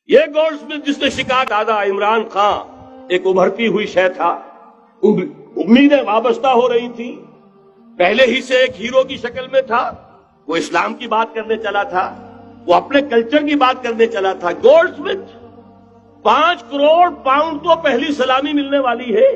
یہ gold Smith جس نے شکار دادا عمران خان ایک ابھرتی ہوئی شے تھا، امیدیں وابستہ ہو رہی تھی، پہلے ہی سے ایک ہیرو کی شکل میں تھا، وہ اسلام کی بات کرنے چلا تھا، وہ اپنے کلچر کی بات کرنے چلا تھا۔ گولڈ سمتھ 5 کروڑ پاؤنڈ تو پہلی سلامی ملنے والی ہے،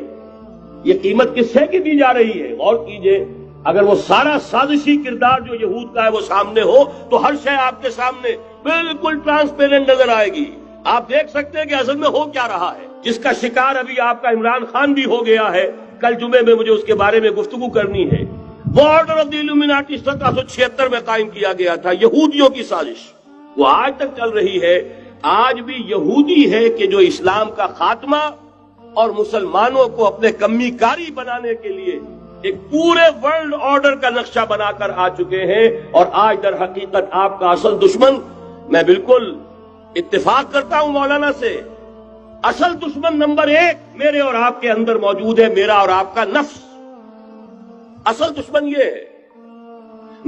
یہ قیمت کس سے کی دی جا رہی ہے؟ غور کیجئے، اگر وہ سارا سازشی کردار جو یہود کا ہے وہ سامنے ہو تو ہر شے آپ کے سامنے بالکل ٹرانسپیرنٹ نظر آئے گی، آپ دیکھ سکتے ہیں کہ اصل میں ہو کیا رہا ہے۔ جس کا شکار ابھی آپ کا عمران خان بھی ہو گیا ہے، کل جمعے میں مجھے اس کے بارے میں گفتگو کرنی ہے۔ وہ آرڈر آف دی الومناٹی 1776 میں قائم کیا گیا تھا، یہودیوں کی سازش، وہ آج تک چل رہی ہے۔ آج بھی یہودی ہے کہ جو اسلام کا خاتمہ اور مسلمانوں کو اپنے کمی کاری بنانے کے لیے ایک پورے ورلڈ آرڈر کا نقشہ بنا کر آ چکے ہیں، اور آج در حقیقت آپ کا اصل دشمن، میں بالکل اتفاق کرتا ہوں مولانا سے، اصل دشمن نمبر 1 میرے اور آپ کے اندر موجود ہے، میرا اور آپ کا نفس۔ اصل دشمن یہ ہے،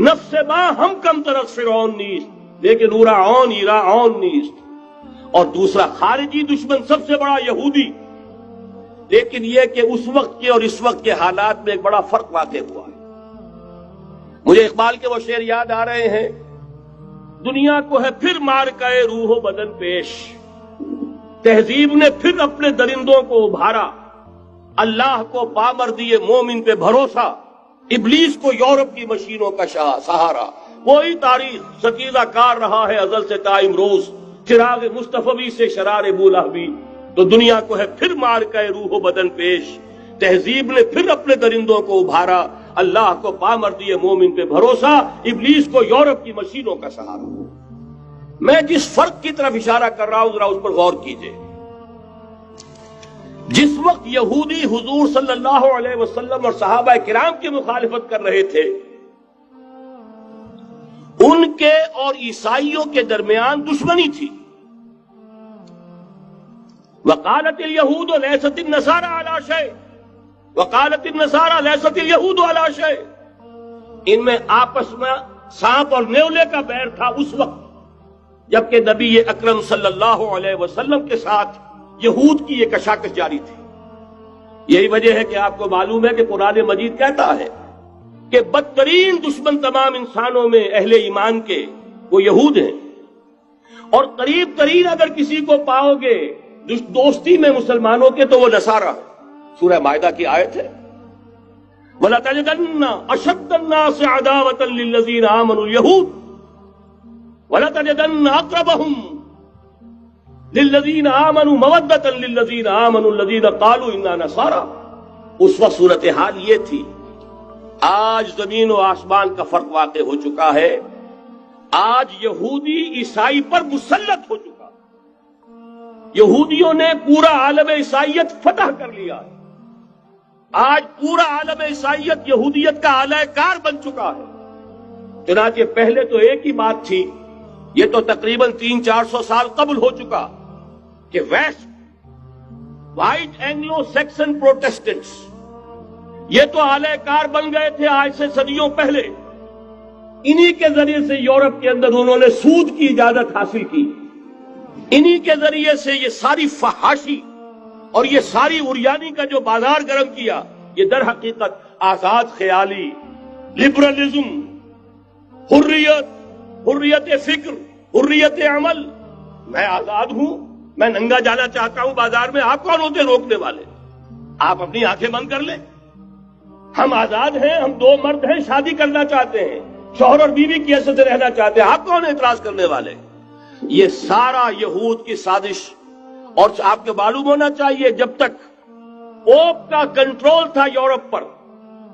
نفس با ہم کم طرف فرعون نیست لیکن اورا اون ایرا اون نیست۔ اور دوسرا خارجی دشمن سب سے بڑا یہودی، لیکن یہ کہ اس وقت کے اور اس وقت کے حالات میں ایک بڑا فرق واقع ہوا ہے۔ مجھے اقبال کے وہ شعر یاد آ رہے ہیں، دنیا کو ہے پھر مار کئے روح و بدن پیش، تہذیب نے پھر اپنے درندوں کو ابھارا، اللہ کو پامر دیے مومن پہ بھروسہ، ابلیس کو یورپ کی مشینوں کا سہارا۔ وہی تاریخ ستیزہ کار رہا ہے ازل سے تا امروز، چراغ مصطفی سے شرار بولہبی، تو دنیا کو ہے پھر مار کے روح و بدن پیش، تہذیب نے پھر اپنے درندوں کو ابھارا، اللہ کو پامر دیے مومن پہ بھروسہ، ابلیس کو یورپ کی مشینوں کا سہارا۔ میں جس فرق کی طرف اشارہ کر رہا ہوں ذرا اس پر غور کیجئے۔ جس وقت یہودی حضور صلی اللہ علیہ وسلم اور صحابہ کرام کی مخالفت کر رہے تھے، ان کے اور عیسائیوں کے درمیان دشمنی تھی۔ وقالت اليهود ليست النصارى على شيء وقالت النصارى ليست اليهود على شيء، ان میں آپس میں سانپ اور نیولے کا بیر تھا اس وقت جبکہ نبی اکرم صلی اللہ علیہ وسلم کے ساتھ یہود کی یہ کشاکش جاری تھی۔ یہی وجہ ہے کہ آپ کو معلوم ہے کہ قرآن مجید کہتا ہے کہ بدترین دشمن تمام انسانوں میں اہل ایمان کے وہ یہود ہیں، اور قریب ترین اگر کسی کو پاؤ گے دوستی میں مسلمانوں کے تو وہ نصارہ ہے۔ سورہ مائدہ کی آیت ہے، وَلَتَجِدَنَّ أَشَدَّ النَّاسِ عَدَاوَةً لِلَّذِينَ آمَنُوا الْيَهُودَ وَلَتَجِدَنَّ أَقْرَبَهُمْ لِلَّذِينَ آمَنُوا مَوَدَّةً لِلَّذِينَ آمَنُوا الَّذِينَ قَالُوا إِنَّا نَصَارَى۔ اس وقت صورتحال یہ تھی۔ آج زمین و آسمان کا فرق واقع ہو چکا ہے، آج یہودی عیسائی پر مسلط ہو چکا، یہودیوں نے پورا عالم عیسائیت فتح کر لیا ہے، آج پورا عالم عیسائیت یہودیت کا اعلی کار بن چکا ہے۔ چنانچہ پہلے تو ایک ہی بات تھی، یہ تو تقریباً 300-400 سال قبل ہو چکا، کہ west white Anglo Saxon Protestants یہ تو اعلی کار بن گئے تھے آج سے صدیوں پہلے، انہی کے ذریعے سے یورپ کے اندر انہوں نے سود کی اجازت حاصل کی، انہی کے ذریعے سے یہ ساری فحاشی اور یہ ساری عریانی کا جو بازار گرم کیا، یہ در حقیقت آزاد خیالی، لبرلزم، حریت فکر، حریت عمل، میں آزاد ہوں، میں ننگا جانا چاہتا ہوں بازار میں، آپ کون ہوتے روکنے والے؟ آپ اپنی آنکھیں بند کر لیں، ہم آزاد ہیں، ہم 2 مرد ہیں، شادی کرنا چاہتے ہیں، شوہر اور بیوی کی حیثیت سے رہنا چاہتے ہیں، آپ کون اعتراض کرنے والے؟ یہ سارا یہود کی سازش، اور آپ کو معلوم ہونا چاہیے جب تک پوپ کا کنٹرول تھا یورپ پر،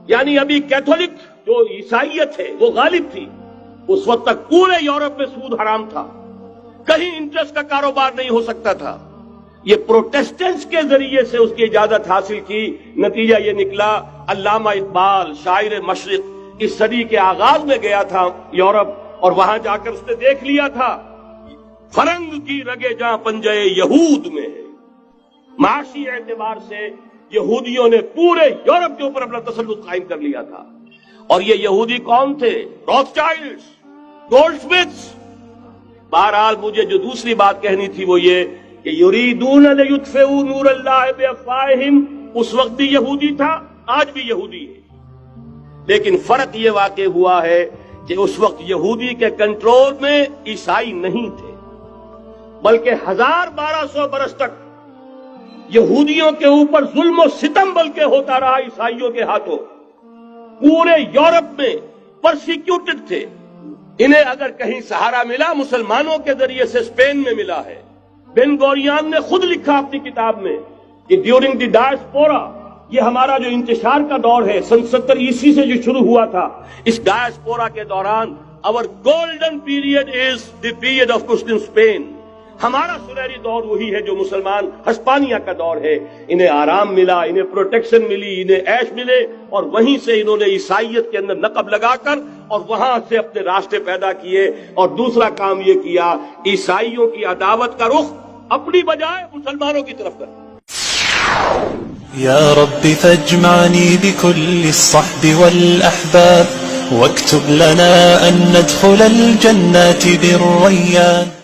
یعنی ابھی کیتھولک جو عیسائیت ہے وہ غالب تھی، اس وقت تک پورے یورپ میں سود حرام تھا، کہیں انٹرسٹ کا کاروبار نہیں ہو سکتا تھا۔ یہ پروٹیسٹنٹس کے ذریعے سے اس کی اجازت حاصل کی، نتیجہ یہ نکلا، علامہ اقبال شاعر مشرق اس صدی کے آغاز میں گیا تھا یورپ، اور وہاں جا کر اس نے دیکھ لیا تھا فرنگ کی رگے جہاں پنجے یہود میں ہے۔ معاشی اعتبار سے یہودیوں نے پورے یورپ کے اوپر اپنا تسلط قائم کر لیا تھا، اور یہ یہودی کون تھے؟ روتھ چائلڈز، گولڈ سمتھس، بہرحال مجھے جو دوسری بات کہنی تھی وہ یہ کہ یریدون لیطفئوا نور اللہ بافواہہم، اس وقت بھی یہودی تھا، آج بھی یہودی ہے، لیکن فرق یہ واقع ہوا ہے کہ اس وقت یہودی کے کنٹرول میں عیسائی نہیں تھے، بلکہ 1200 برس تک یہودیوں کے اوپر ظلم و ستم بلکہ ہوتا رہا عیسائیوں کے ہاتھوں. پورے یورپ میں پرسیکیوٹڈ تھے. انہیں اگر کہیں سہارا ملا مسلمانوں کے ذریعے سے اسپین میں ملا ہے. بن گوریان نے خود لکھا اپنی کتاب میں کہ ڈیورنگ دی ڈائسپورا، یہ ہمارا جو انتشار کا دور ہے 70 عیسوی سے جو شروع ہوا تھا، اس ڈائسپورا کے دوران our golden period is the period of Muslim Spain. ہمارا سنہری دور وہی ہے جو مسلمان ہسپانیہ کا دور ہے. انہیں آرام ملا، انہیں پروٹیکشن ملی، انہیں عیش ملے، اور وہیں سے انہوں نے عیسائیت کے اندر نقب لگا کر اور وہاں سے اپنے راستے پیدا کیے. اور دوسرا کام یہ کیا، عیسائیوں کی عداوت کا رخ اپنی بجائے مسلمانوں کی طرف کر. یا رب فاجمعني بكل الصحب والأحباب واكتب لنا أن ندخل الجنات بالريان.